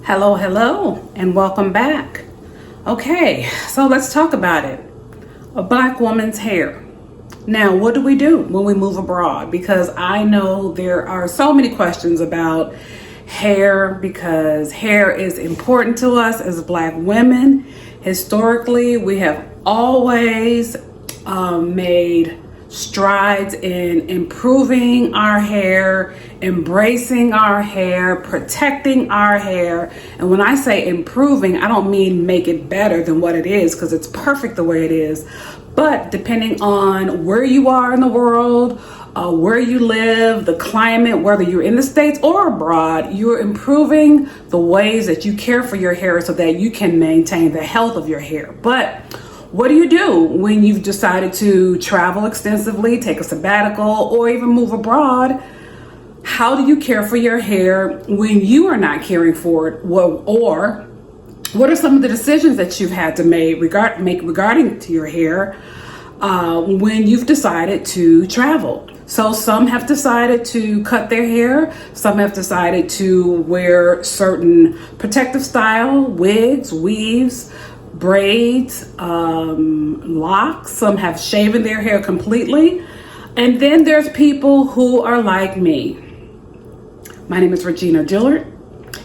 Hello, and welcome back. Okay, so let's talk about it. A black woman's hair. Now, what do we do when we move abroad? Because I know there are so many questions about hair because hair is important to us as black women. Historically, we have always made strides in improving our hair, embracing our hair, protecting our hair. And when I say improving, I don't mean make it better than what it is, because it's perfect the way it is. But depending on where you are in the world, where you live, the climate, whether you're in the States or abroad, you're improving the ways that you care for your hair so that you can maintain the health of your hair. But what do you do when you've decided to travel extensively, take a sabbatical, or even move abroad? How do you care for your hair when you are not caring for it? Or what are some of the decisions that you've had to make regarding to your hair when you've decided to travel? So some have decided to cut their hair. Some have decided to wear certain protective style, wigs, weaves, braids, locks. Some have shaven their hair completely. And then there's people who are like me. My name is Regina Dillard,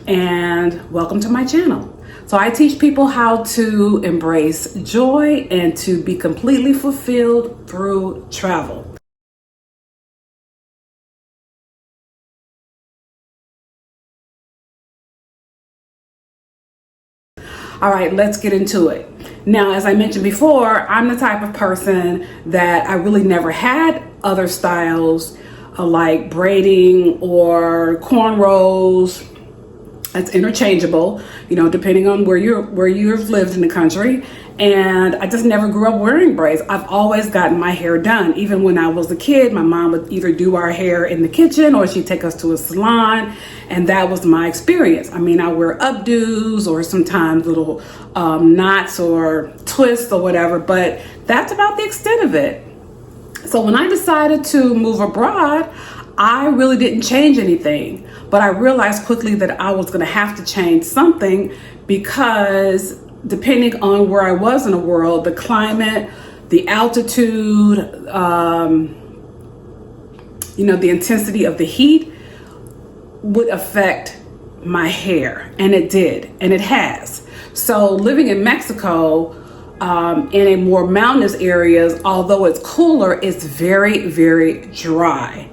and welcome to my channel. So I teach people how to embrace joy and to be completely fulfilled through travel. All right, let's get into it. Now, as I mentioned before, I'm the type of person that I really never had other styles like braiding or cornrows. It's interchangeable, depending on where you've lived in the country. And I just never grew up wearing braids. I've always gotten my hair done. Even when I was a kid, my mom would either do our hair in the kitchen or she'd take us to a salon. And that was my experience. I mean, I wear updos or sometimes little knots or twists or whatever, but that's about the extent of it. So when I decided to move abroad, I really didn't change anything, but I realized quickly that I was going to have to change something because depending on where I was in the world, the climate, the altitude, the intensity of the heat would affect my hair, and it did, and it has. So living in Mexico, in a more mountainous areas, although it's cooler, it's very, very dry.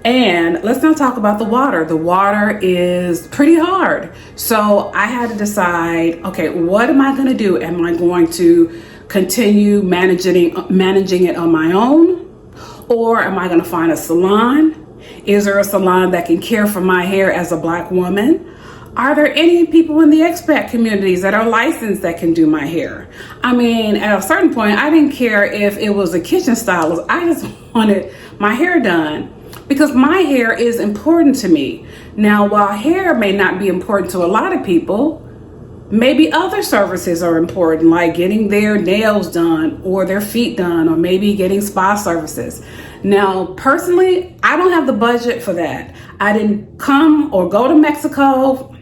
And let's not talk about the water. The water is pretty hard. So I had to decide, okay, what am I going to do? Am I going to continue managing it on my own? Or am I going to find a salon? Is there a salon that can care for my hair as a black woman? Are there any people in the expat communities that are licensed that can do my hair? I mean, at a certain point, I didn't care if it was a kitchen stylist. I just wanted my hair done, because my hair is important to me. Now, while hair may not be important to a lot of people, maybe other services are important, like getting their nails done or their feet done, or maybe getting spa services. Now, personally, I don't have the budget for that. I didn't come or go to Mexico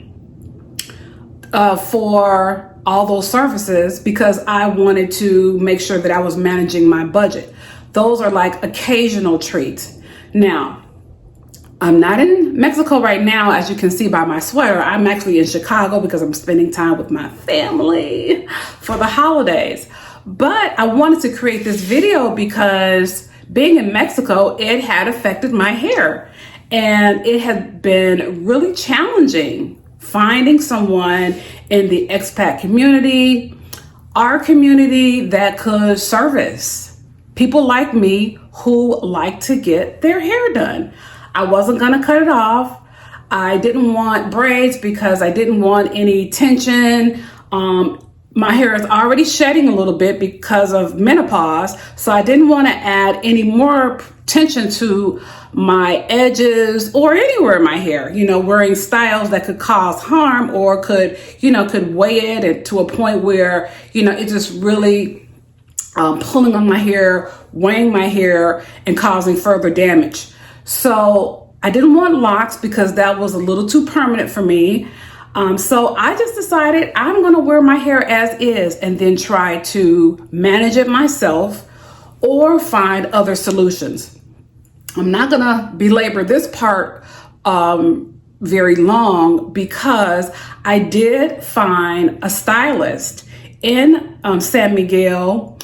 for all those services because I wanted to make sure that I was managing my budget. Those are like occasional treats. Now, I'm not in Mexico right now, as you can see by my sweater. I'm actually in Chicago because I'm spending time with my family for the holidays. But I wanted to create this video because being in Mexico, it had affected my hair. And it had been really challenging finding someone in the expat community, our community, that could service people like me who like to get their hair done. I wasn't gonna cut it off. I didn't want braids because I didn't want any tension. My hair is already shedding a little bit because of menopause, so I didn't want to add any more tension to my edges or anywhere in my hair, wearing styles that could cause harm or could weigh it to a point where, it just really pulling on my hair, weighing my hair, and causing further damage. So I didn't want locks because that was a little too permanent for me. So I just decided I'm going to wear my hair as is and then try to manage it myself or find other solutions. I'm not going to belabor this part very long because I did find a stylist in San Miguel.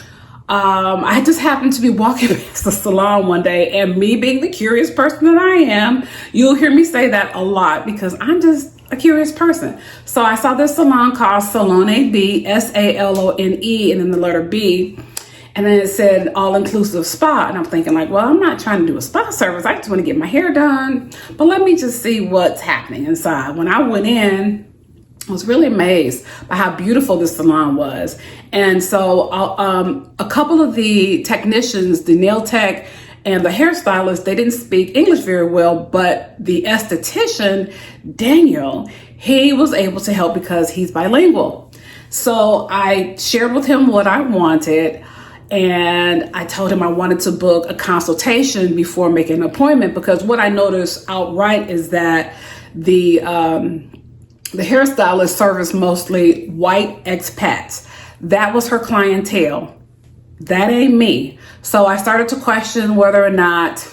I just happened to be walking past the salon one day, and me being the curious person that I am, you'll hear me say that a lot because I'm just a curious person. So I saw this salon called Salon B, Salone, and then the letter B. And then it said all-inclusive spa. And I'm thinking like, well, I'm not trying to do a spa service. I just want to get my hair done. But let me just see what's happening inside. When I went in, I was really amazed by how beautiful this salon was. And so a couple of the technicians, the nail tech and the hairstylist, they didn't speak English very well, but the esthetician, Daniel, he was able to help because he's bilingual. So I shared with him what I wanted. And I told him I wanted to book a consultation before making an appointment, because what I noticed outright is that the hairstylist serviced mostly white expats. That was her clientele. That ain't me. So I started to question whether or not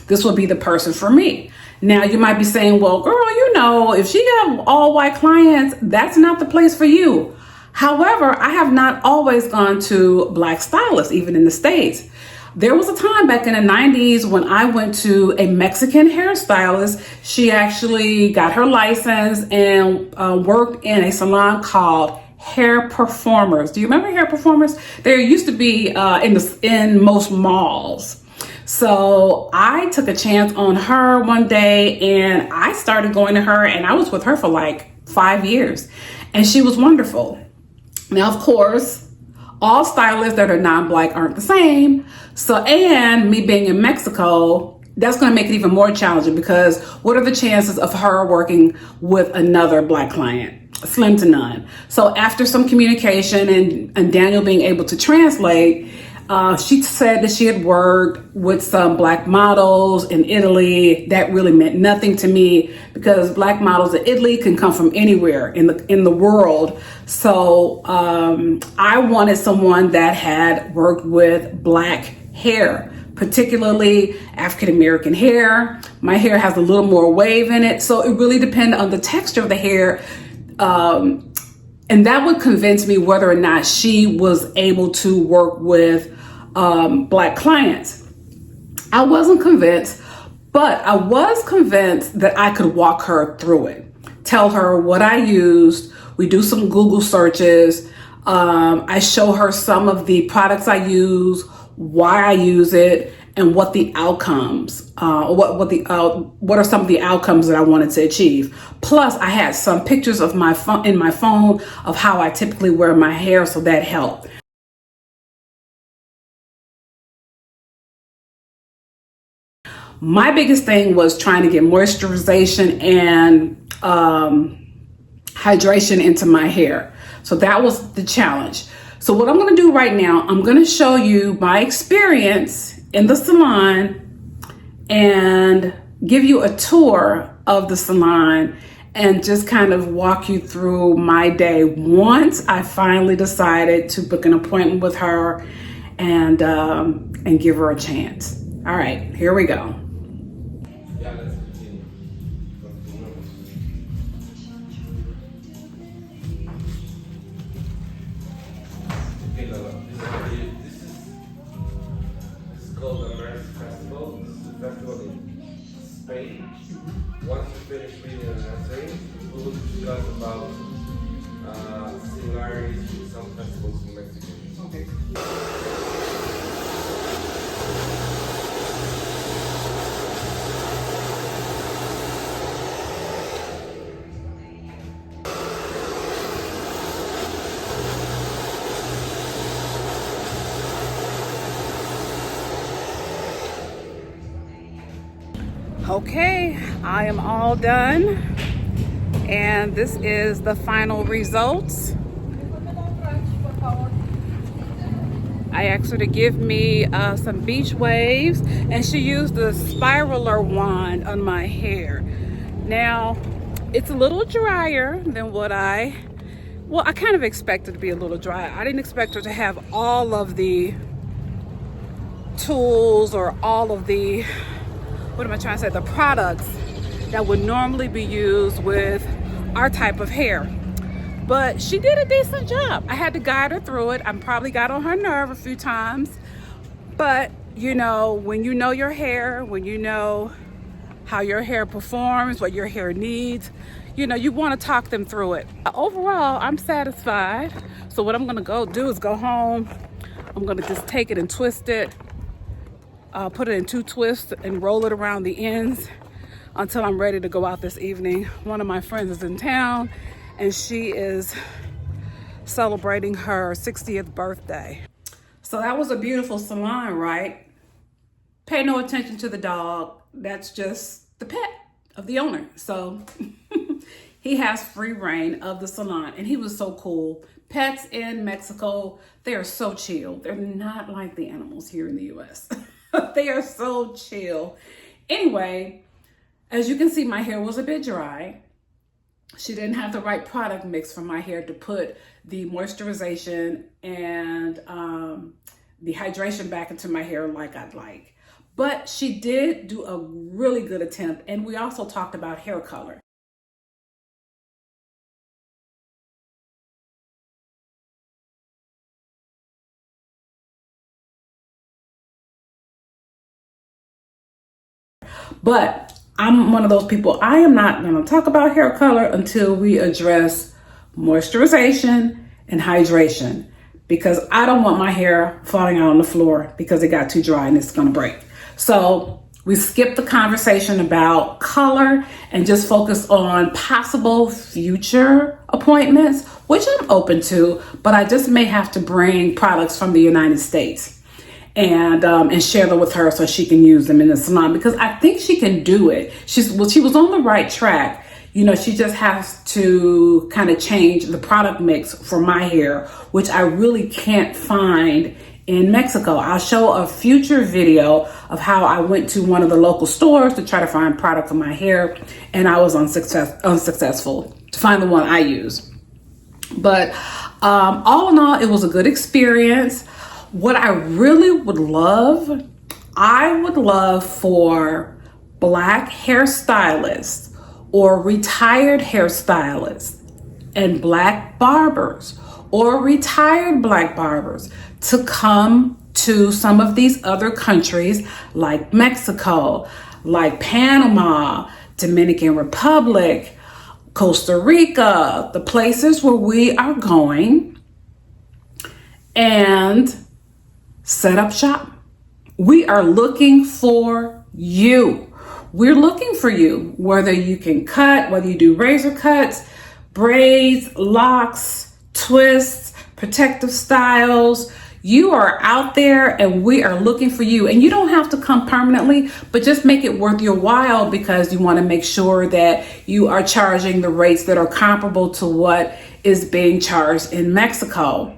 this would be the person for me. Now you might be saying, well, girl, you know, if she got all white clients, that's not the place for you. However, I have not always gone to black stylists, even in the States. There was a time back in the 90s when I went to a Mexican hairstylist. She actually got her license and worked in a salon called Hair Performers. Do you remember Hair Performers? There used to be in most malls. So I took a chance on her one day and I started going to her, and I was with her for like 5 years, and she was wonderful. Now, of course, all stylists that are non-black aren't the same. So, and me being in Mexico, that's going to make it even more challenging, because what are the chances of her working with another black client? Slim to none. So after some communication and Daniel being able to translate, she said that she had worked with some black models in Italy. That really meant nothing to me, because black models in Italy can come from anywhere in the world. So I wanted someone that had worked with black hair, particularly African American hair. My hair has a little more wave in it, so it really depended on the texture of the hair. And that would convince me whether or not she was able to work with black clients. I wasn't convinced, but I was convinced that I could walk her through it, tell her what I used. We do some Google searches. I show her some of the products I use, why I use it, and what the outcomes, what are some of the outcomes that I wanted to achieve. Plus, I had some pictures of my phone of how I typically wear my hair, so that helped. My biggest thing was trying to get moisturization and hydration into my hair. So that was the challenge. So what I'm going to do right now, I'm going to show you my experience in the salon and give you a tour of the salon and just kind of walk you through my day once I finally decided to book an appointment with her and give her a chance. All right, here we go. Yeah, let's continue. Okay, Lola, this is called the Marriage Festival. This is a festival in Spain. Once you finish reading an essay, we will discuss about similarities with some festivals in Mexico. Okay. Okay, I am all done, and this is the final results. I asked her to give me some beach waves, and she used the spiraler wand on my hair. Now, It's a little drier than what I kind of expected to be a little dry. I didn't expect her to have all of the tools or all of the, what am I trying to say, the products that would normally be used with our type of hair. But she did a decent job. I had to guide her through it. I probably got on her nerve a few times. But, you know, when you know your hair, when you know how your hair performs, what your hair needs, you know, you want to talk them through it. Overall, I'm satisfied. So what I'm going to go do is go home. I'm going to just take it and twist it, put it in 2 twists and roll it around the ends until I'm ready to go out this evening. One of my friends is in town and she is celebrating her 60th birthday. So that was a beautiful salon, right? Pay no attention to the dog. That's just the pet of the owner. So he has free reign of the salon and he was so cool. Pets in Mexico, they are so chill. They're not like the animals here in the US. They are so chill. Anyway, as you can see, my hair was a bit dry. She didn't have the right product mix for my hair to put the moisturization and the hydration back into my hair like I'd like. But she did do a really good attempt. And we also talked about hair color. But I'm one of those people, I am not going to talk about hair color until we address moisturization and hydration, because I don't want my hair falling out on the floor because it got too dry and it's going to break. So we skipped the conversation about color and just focused on possible future appointments, which I'm open to, but I just may have to bring products from the United States and share them with her so she can use them in the salon, because I think she can do it. She was on the right track. You know, she just has to kind of change the product mix for my hair, which I really can't find in Mexico. I'll show a future video of how I went to one of the local stores to try to find product for my hair, and I was unsuccessful to find the one I use. But all in all, it was a good experience. What I really would love, I would love for Black hairstylists or retired hairstylists and Black barbers or retired Black barbers to come to some of these other countries like Mexico, like Panama, Dominican Republic, Costa Rica, the places where we are going, and set up shop. We are looking for you. We're looking for you, whether you can cut, whether you do razor cuts, braids, locks, twists, protective styles. You are out there and we are looking for you. And you don't have to come permanently, but just make it worth your while, because you want to make sure that you are charging the rates that are comparable to what is being charged in Mexico.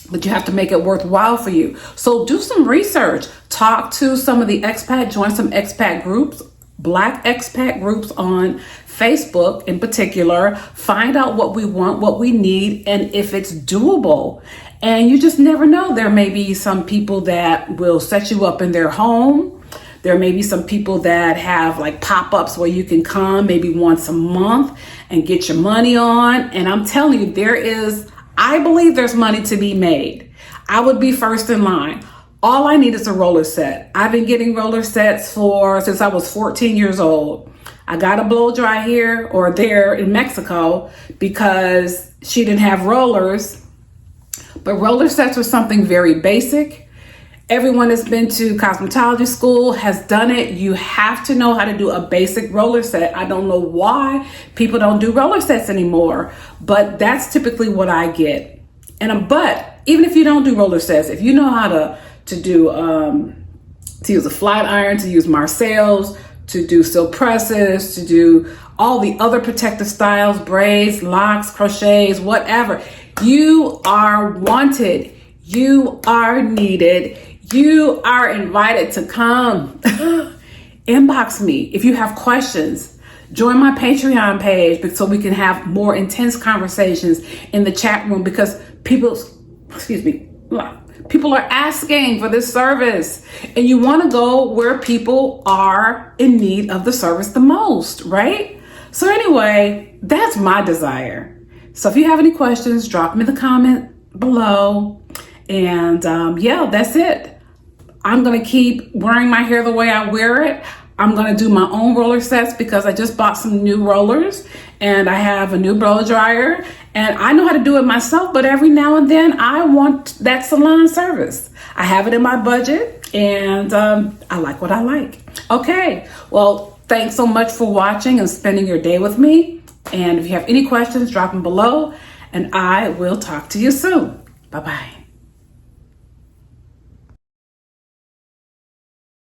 But you have to make it worthwhile for you. So do some research, talk to some of the expat, join some expat groups, Black expat groups on Facebook in particular, find out what we want, what we need, and if it's doable. And you just never know. There may be some people that will set you up in their home. There may be some people that have like pop-ups where you can come maybe once a month and get your money on. And I'm telling you, I believe there's money to be made. I would be first in line. All I need is a roller set. I've been getting roller sets since I was 14 years old. I got a blow dry here or there in Mexico because she didn't have rollers. But roller sets are something very basic. Everyone that's been to cosmetology school has done it. You have to know how to do a basic roller set. I don't know why people don't do roller sets anymore, but that's typically what I get. But even if you don't do roller sets, if you know how to use a flat iron, to use Marcel's, to do silk presses, to do all the other protective styles, braids, locks, crochets, whatever, you are wanted. You are needed. You are invited to come. Inbox me if you have questions. Join my Patreon page so we can have more intense conversations in the chat room, because people are asking for this service, and you want to go where people are in need of the service the most, right? So anyway, that's my desire. So if you have any questions, drop me the comment below. And yeah, that's it. I'm going to keep wearing my hair the way I wear it. I'm going to do my own roller sets because I just bought some new rollers and I have a new blow dryer, and I know how to do it myself, but every now and then I want that salon service. I have it in my budget, and I like what I like. Okay, well, thanks so much for watching and spending your day with me. And if you have any questions, drop them below, and I will talk to you soon. Bye-bye.